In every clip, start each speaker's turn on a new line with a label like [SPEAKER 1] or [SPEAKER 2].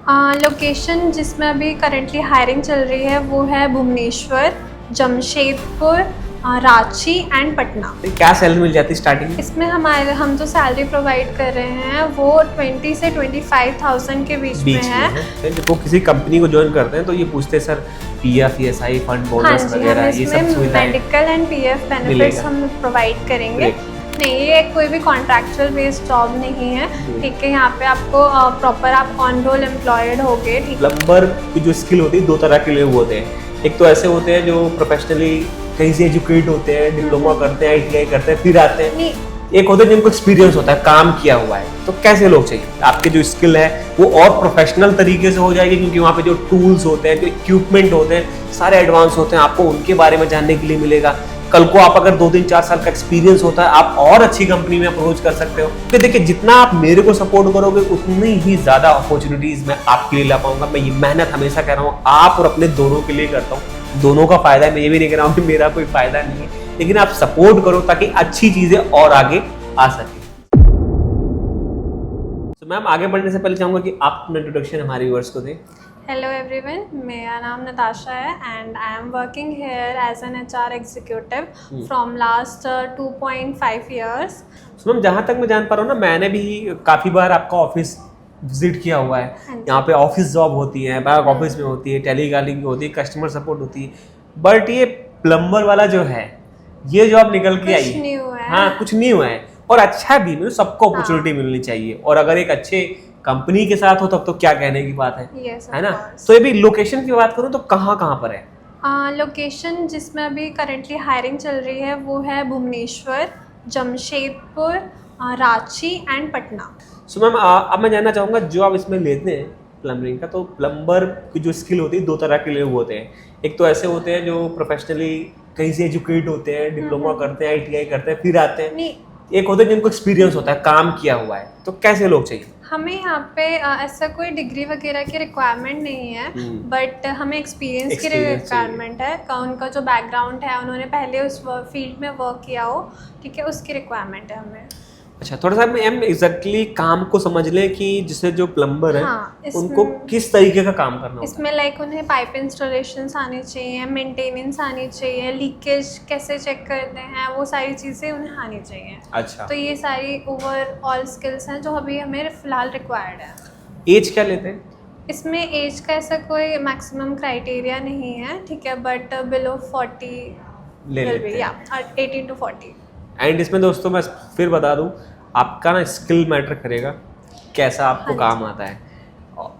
[SPEAKER 1] Location जिसमें अभी currently hiring चल रही है वो है भुवनेश्वर, जमशेदपुर, रांची एंड पटना।
[SPEAKER 2] क्या सैलरी मिल जाती है स्टार्टिंग?
[SPEAKER 1] इसमें हम जो सैलरी प्रोवाइड कर रहे हैं वो 20 से 25,000 के बीच में है।
[SPEAKER 2] जब वो किसी कंपनी को ज्वाइन करते हैं तो ये पूछते हैं sir PF, ESI, fund, bonus वगैरह ये सब सुविधाएं
[SPEAKER 1] मेडिकल एंड पीएफ बेनिफिट्स हम प्रोवाइड करेंगे। नहीं, ये कोई भी कॉन्ट्रैक्चुअल बेस्ड जॉब नहीं है, ठीक है। यहाँ पे आपको प्रॉपर आप ऑन रोल एम्प्लॉयड होगे, ठीक।
[SPEAKER 2] प्लम्बर की जो स्किल होती है दो तरह के लोग होते हैं। एक तो ऐसे होते हैं जो प्रोफेशनली कहीं से एजुकेट होते हैं, डिप्लोमा करते हैं, आईटीआई करते हैं, फिर आते हैं। एक होते हैं जिनको एक्सपीरियंस होता है, काम किया हुआ है। तो कैसे लोग चाहिए? आपके जो स्किल है वो और प्रोफेशनल तरीके से हो जाएगी, क्योंकि वहाँ पे जो टूल्स होते हैं, जो इक्विपमेंट होते हैं, सारे एडवांस होते हैं। आपको उनके बारे में जानने के लिए मिलेगा। कल को आप अगर 2-3-4 साल का एक्सपीरियंस होता है, आप और अच्छी कंपनी में अप्रोच कर सकते हो। तो देखिए, जितना आप मेरे को सपोर्ट करोगे उतनी ही ज्यादा अपॉर्चुनिटीज मैं आपके लिए ला पाऊंगा। मैं ये मेहनत हमेशा कह रहा हूँ आप और अपने दोनों के लिए करता हूँ। दोनों का फायदा है, मैं ये भी नहीं कह रहा हूँ कि मेरा कोई फायदा नहीं है, लेकिन आप सपोर्ट करो ताकि अच्छी चीजें और आगे आ सके। तो मैम, आगे बढ़ने से पहले चाहूंगा कि आप अपना इंट्रोडक्शन हमारे व्यूअर्स को दें।
[SPEAKER 1] हेलो एवरीवन, मेरा नाम नताशा है and I am working here as an HR executive from last 2.5 years.
[SPEAKER 2] तो मैम, जहाँ तक मैं जान पा रहा हूँ ना, मैंने भी काफ़ी बार आपका ऑफिस विजिट किया हुआ है। यहाँ पे ऑफिस जॉब होती है, बैक ऑफिस में होती है, टेलीकॉलिंग होती है, कस्टमर सपोर्ट होती है, बट ये प्लम्बर वाला जो है ये जॉब निकल के आई है। हाँ, कुछ नहीं हुआ है और अच्छा भी, मतलब सबको अपॉर्चुनिटी मिलनी चाहिए। और अगर एक अच्छे कंपनी के साथ हो तब तो क्या कहने की बात है ना। तो ये भी लोकेशन की बात करूँ तो कहाँ पर है?
[SPEAKER 1] लोकेशन जिसमें अभी करंटली हायरिंग चल रही है वो है Bhubaneswar, Jamshedpur, Ranchi and Patna.
[SPEAKER 2] So ma'am, अब मैं जानना चाहूँगा जो आप इसमें लेते हैं प्लम्बरिंग का, तो प्लम्बर की जो स्किल होती है दो तरह के लोग होते हैं। एक तो ऐसे होते हैं जो प्रोफेशनली कहीं से एजुकेट होते हैं, डिप्लोमा करते हैं, आईटीआई करते हैं, फिर आते हैं। एक होते हैं जिनको एक्सपीरियंस होता है, काम किया हुआ है। तो कैसे लोग चाहिए?
[SPEAKER 1] हमें यहाँ पे ऐसा कोई डिग्री वगैरह की रिक्वायरमेंट नहीं है, बट हमें एक्सपीरियंस की रिक्वायरमेंट है। उनका जो बैकग्राउंड है, उन्होंने पहले उस फील्ड में वर्क किया हो, ठीक है, उसकी रिक्वायरमेंट है हमें।
[SPEAKER 2] अच्छा, थोड़ा सा हम एग्जैक्टली काम को समझ लें कि जिसे जो प्लम्बर है,
[SPEAKER 1] हाँ,
[SPEAKER 2] उनको किस तरीके का काम करना होता है?
[SPEAKER 1] इसमें लाइक उन्हें पाइप इंस्टॉलेशंस आनी चाहिए, मेंटेनेंस आनी चाहिए, लीकेज कैसे चेक करते हैं, वो सारी चीज़ें उन्हें आनी चाहिए।
[SPEAKER 2] अच्छा,
[SPEAKER 1] तो ये सारी ओवरऑल स्किल्स हैं जो अभी हमें फिलहाल रिक्वायर्ड है।
[SPEAKER 2] एज क्या लेते हैं?
[SPEAKER 1] इसमें एज का ऐसा कोई मैक्सिमम क्राइटेरिया नहीं है, ठीक है, बट बिलो 40
[SPEAKER 2] ले लेते हैं,
[SPEAKER 1] या 18 to 40।
[SPEAKER 2] एंड इसमें दोस्तों मैं फिर बता दूं, आपका ना स्किल मैटर करेगा, कैसा आपको काम आता है।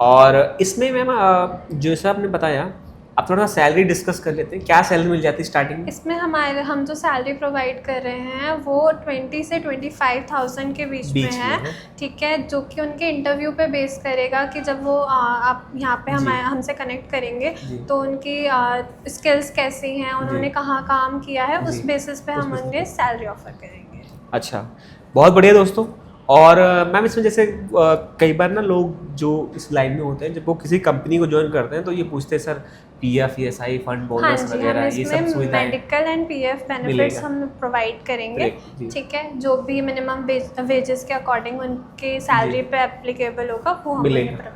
[SPEAKER 2] और इसमें मैम जैसा आपने बताया, आप थोड़ा सैलरी डिस्कस कर लेते हैं। क्या सैलरी मिल जाती है स्टार्टिंग में?
[SPEAKER 1] इसमें हम जो सैलरी प्रोवाइड कर रहे हैं वो 20 से 25,000 के बीच में है, ठीक है, जो कि उनके इंटरव्यू पे बेस करेगा कि जब वो आप यहाँ पे हमसे कनेक्ट करेंगे तो उनकी स्किल्स कैसी हैं, उन्होंने कहाँ काम किया है, उस बेसिस पे हम उन्हें सैलरी ऑफर करेंगे।
[SPEAKER 2] अच्छा, बहुत बढ़िया दोस्तों। और मैम, इसमें जैसे कई बार ना लोग जो इस लाइन में होते हैं, जब वो किसी कंपनी को ज्वाइन करते हैं तो ये पूछते हैं sir PF, ESI, fund, bonus वगैरह ये सब सुविधाएं।
[SPEAKER 1] मेडिकल एंड पीएफ बेनिफिट्स हम प्रोवाइड करेंगे, ठीक है, जो भी मिनिमम वेजेस के अकॉर्डिंग उनके सैलरी पे एप्लीकेबल होगा वो मिलेगा।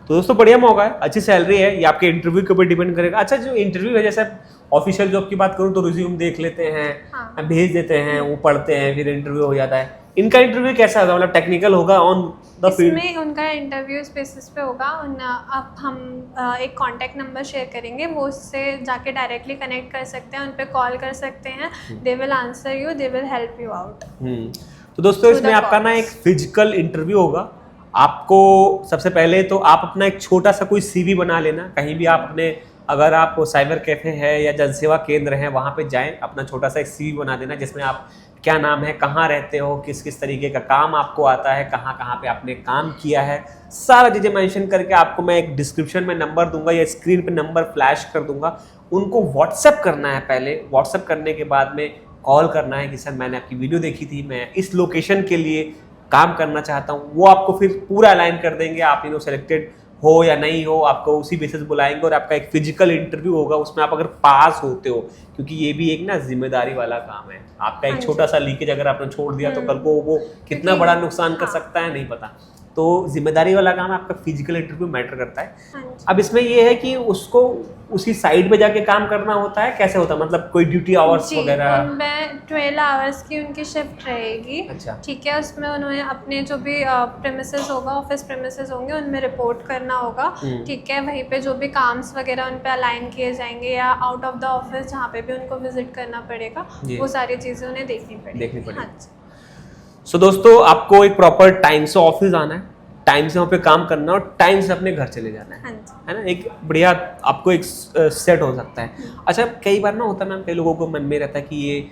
[SPEAKER 2] तो दोस्तों, बढ़िया मौका है, अच्छी सैलरी है। ये आपके इंटरव्यू के ऊपर डिपेंड करेगा। अच्छा, जो इंटरव्यू है, जैसे ऑफिशियल जॉब की बात करूँ तो रिज्यूम देख लेते हैं, हाँ, भेज देते हैं, वो पढ़ते हैं, फिर इंटरव्यू हो जाता है। इनका इंटरव्यू कैसा होगा? मतलब टेक्निकल होगा ऑन द फील्ड?
[SPEAKER 1] इसमें उनका इंटरव्यू इस बेसिस पे होगा। अब हम एक कांटेक्ट नंबर शेयर करेंगे, वो उससे जाके डायरेक्टली कनेक्ट कर सकते हैं, उन पे कॉल कर सकते हैं। They will answer you, they will help you out.
[SPEAKER 2] तो दोस्तों, इसमें आपका ना एक फिजिकल इंटरव्यू होगा। आपको सबसे पहले तो आप अपना एक छोटा सा कोई सीवी बना लेना। कहीं भी आप अपने, अगर आप साइबर कैफे है या जनसेवा केंद्र है, वहाँ पे जाएं, अपना छोटा सा एक सीवी बना देना, जिसमें आप क्या नाम है, कहाँ रहते हो, किस किस तरीके का काम आपको आता है, कहाँ कहाँ पे आपने काम किया है, सारा चीज़ें मेंशन करके आपको मैं एक डिस्क्रिप्शन में नंबर दूंगा या स्क्रीन पे नंबर फ्लैश कर दूंगा। उनको व्हाट्सएप करना है। पहले व्हाट्सएप करने के बाद में कॉल करना है कि सर मैंने आपकी वीडियो देखी थी, मैं इस लोकेशन के लिए काम करना चाहता हूँ। वो आपको फिर पूरा अलाइन कर देंगे, आप सेलेक्टेड हो या नहीं हो, आपको उसी बेसिस बुलाएंगे और आपका एक फिजिकल इंटरव्यू होगा। उसमें आप अगर पास होते हो, क्योंकि ये भी एक ना जिम्मेदारी वाला काम है, आपका एक छोटा सा लीकेज अगर आपने छोड़ दिया तो कल को वो कितना बड़ा नुकसान कर सकता है नहीं पता। तो जिम्मेदारी वाला काम आपका फिजिकल इंटरव्यू मैटर करता है।
[SPEAKER 1] हाँ जी।
[SPEAKER 2] अब इसमें ये है कि उसको उसी साइट पे जाके काम करना होता है, कैसे होता है, मतलब कोई ड्यूटी आवर्स
[SPEAKER 1] जी,
[SPEAKER 2] वगैरह?
[SPEAKER 1] उनमें 12 आवर्स की उनकी शिफ्ट रहेगी।
[SPEAKER 2] अच्छा।
[SPEAKER 1] ठीक है, उसमें उन्होंने अपने जो भी प्रेमिसेस होगा, ऑफिस प्रेमिसेस होंगे, उनमें रिपोर्ट करना होगा। ठीक है, वहीं पे जो भी काम्स वगैरह उन पे अलाइन किए जाएंगे या आउट ऑफ द ऑफिस जहाँ पे भी उनको विजिट करना पड़ेगा, वो सारी चीज़ें उन्हें देखनी पड़ेगी। हाँ जी।
[SPEAKER 2] सो दोस्तों, आपको एक प्रॉपर टाइम से ऑफिस आना है, टाइम से वहाँ पे काम करना और टाइम से अपने घर चले जाना
[SPEAKER 1] हाँ
[SPEAKER 2] है ना, एक बढ़िया आपको एक सेट हो सकता है। अच्छा, कई बार ना होता है मैम, कई लोगों को मन में रहता है कि ये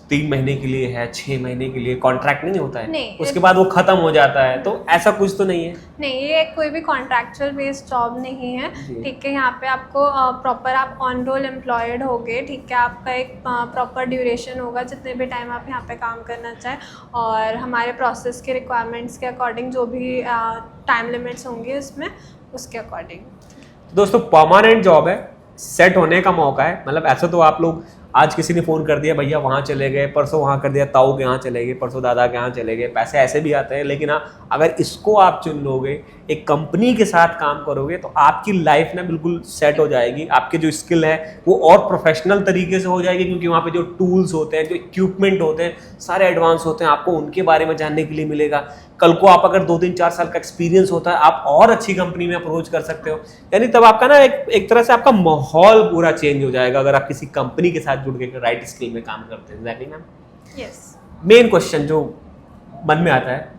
[SPEAKER 2] 3 महीने के लिए है, 6 महीने के लिए, कॉन्ट्रैक्ट नहीं होता है,
[SPEAKER 1] नहीं,
[SPEAKER 2] उसके बाद वो खत्म हो जाता है, तो ऐसा कुछ तो नहीं है?
[SPEAKER 1] नहीं, ये कोई भी कॉन्ट्रैक्चुअल बेस्ड जॉब नहीं है। ठीक है, यहाँ पे आपको प्रॉपर आप ऑन रोल एम्प्लॉयड होगे। ठीक है, आपका एक प्रॉपर ड्यूरेशन होगा जितने भी टाइम आप यहाँ पे काम करना चाहें, और हमारे प्रोसेस के रिक्वायरमेंट्स के अकॉर्डिंग जो भी टाइम लिमिट्स होंगे उसमें, उसके अकॉर्डिंग।
[SPEAKER 2] दोस्तों, परमानेंट जॉब है, सेट होने का मौका है। मतलब ऐसा तो आप लोग, आज किसी ने फ़ोन कर दिया, भैया वहाँ चले गए, परसों वहाँ कर दिया, ताऊ के यहाँ चले गए, परसों दादा के यहाँ चले गए, पैसे ऐसे भी आते हैं। लेकिन हाँ, अगर इसको आप चुन लोगे, एक कंपनी के साथ काम करोगे, तो आपकी लाइफ ना बिल्कुल सेट हो जाएगी। आपके जो स्किल है वो और प्रोफेशनल तरीके से हो जाएगी, क्योंकि वहाँ पे जो टूल्स होते हैं, जो इक्विपमेंट होते हैं, सारे एडवांस होते हैं, आपको उनके बारे में जानने के लिए मिलेगा। कल को आप अगर 2-3-4 साल का एक्सपीरियंस होता है, आप और अच्छी कंपनी में अप्रोच कर सकते हो। यानी तब आपका ना एक तरह से आपका माहौल पूरा चेंज हो जाएगा, अगर आप किसी कंपनी के साथ जुड़ के राइट स्किल में काम करते हैं। Exactly ma'am.
[SPEAKER 1] Yes.
[SPEAKER 2] Main question जो मन में आता है,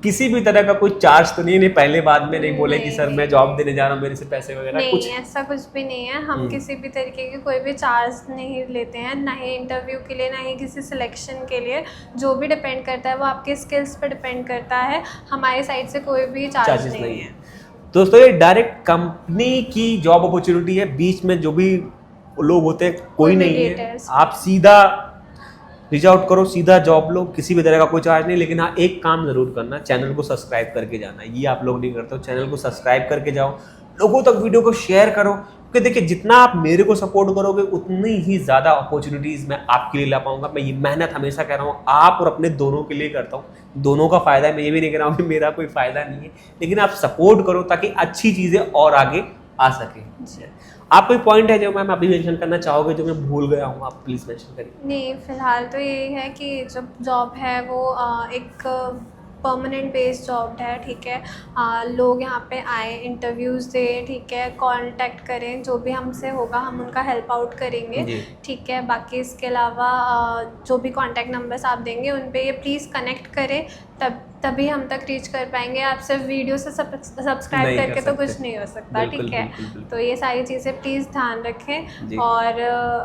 [SPEAKER 2] किसी भी तरह का कोई चार्ज तो नहीं पहले बाद में नहीं बोले कि सर मैं जॉब देने जा रहा हूँ, मेरे से पैसे वगैरह
[SPEAKER 1] नहीं,
[SPEAKER 2] कुछ?
[SPEAKER 1] ऐसा कुछ भी नहीं है। हम किसी भी तरीके की कोई भी चार्ज नहीं लेते हैं, ना ही इंटरव्यू के लिए, ना ही किसी सिलेक्शन के लिए। जो भी डिपेंड करता है वो आपके स्किल्स पर डिपेंड करता है। हमारी साइड से कोई भी चार्ज नहीं है।
[SPEAKER 2] दोस्तों, ये डायरेक्ट कंपनी की जॉब अपॉर्चुनिटी है, बीच में जो भी लोग होते हैं कोई नहीं है। आप सीधा रीच आउट करो, सीधा जॉब लो, किसी भी तरह का कोई चार्ज नहीं। लेकिन हाँ, एक काम जरूर करना, चैनल को सब्सक्राइब करके जाना। ये आप लोग नहीं करते हो, चैनल को सब्सक्राइब करके जाओ, लोगों तक वीडियो को शेयर करो, क्योंकि देखिए जितना आप मेरे को सपोर्ट करोगे उतनी ही ज़्यादा अपॉर्चुनिटीज़ मैं आपके लिए ला पाऊंगा। मैं ये मेहनत हमेशा कह रहा हूँ, आप और अपने दोनों के लिए करता हूँ, दोनों का फ़ायदा है। मैं ये भी नहीं कह रहा हूँ कि मेरा कोई फ़ायदा नहीं है, लेकिन आप सपोर्ट करो ताकि अच्छी चीज़ें और आगे आ सके। आप कोई पॉइंट है जो मैम अभी मेंशन करना चाहोगे जो मैं भूल गया हूँ, आप प्लीज़ मेंशन करिए।
[SPEAKER 1] नहीं, फिलहाल तो यही है कि जब जॉब है वो एक परमानेंट बेस्ड जॉब है। ठीक है, लोग यहाँ पे आए, इंटरव्यूज़ दें, ठीक है, कांटेक्ट करें, जो भी हमसे होगा हम उनका हेल्प आउट करेंगे। ठीक है, बाकी इसके अलावा जो भी कांटेक्ट नंबर्स आप देंगे उन पे ये प्लीज़ कनेक्ट करें, तभी हम तक रीच कर पाएंगे। आप सिर्फ वीडियो से सब्सक्राइब करके तो कुछ नहीं हो सकता। ठीक है, तो ये सारी चीज़ें प्लीज़ ध्यान रखें, और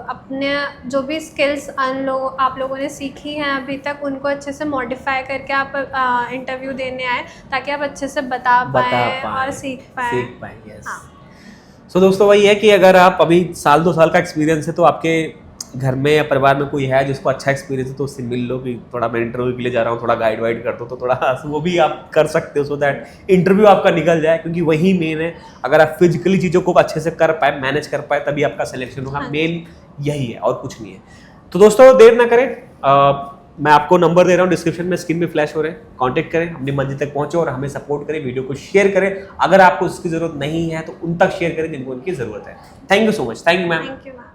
[SPEAKER 1] अपने जो भी स्किल्स आप लोगों ने सीखी हैं अभी तक, उनको अच्छे से मॉडिफाई करके आप इंटरव्यू देने आए, ताकि आप अच्छे से बता पाएँ और सीख पाएँ।
[SPEAKER 2] सो दोस्तों, वही है कि अगर आप अभी 1-2 साल का एक्सपीरियंस है, तो आपके घर में या परिवार में कोई है जिसको अच्छा एक्सपीरियंस है, तो उससे मिल लो कि थोड़ा मैं इंटरव्यू के लिए जा रहा हूँ, थोड़ा गाइड वाइड कर दो, तो थोड़ा वो भी आप कर सकते हो, सो दैट इंटरव्यू आपका निकल जाए। क्योंकि वही मेन है, अगर आप फिजिकली चीज़ों को अच्छे से कर पाए, मैनेज कर पाए, तभी आपका सिलेक्शन होगा। मेन यही है और कुछ नहीं है। तो दोस्तों, देर ना करें, मैं आपको नंबर दे रहा हूँ डिस्क्रिप्शन में, स्क्रीन में फ्लैश हो रहे हैं, कांटेक्ट करें, अपनी मंजिल तक पहुंचे और हमें सपोर्ट करें, वीडियो को शेयर करें। अगर आपको उसकी जरूरत नहीं है तो उन तक शेयर करें जिनको उनकी जरूरत है। Thank you so much. Thank you ma'am.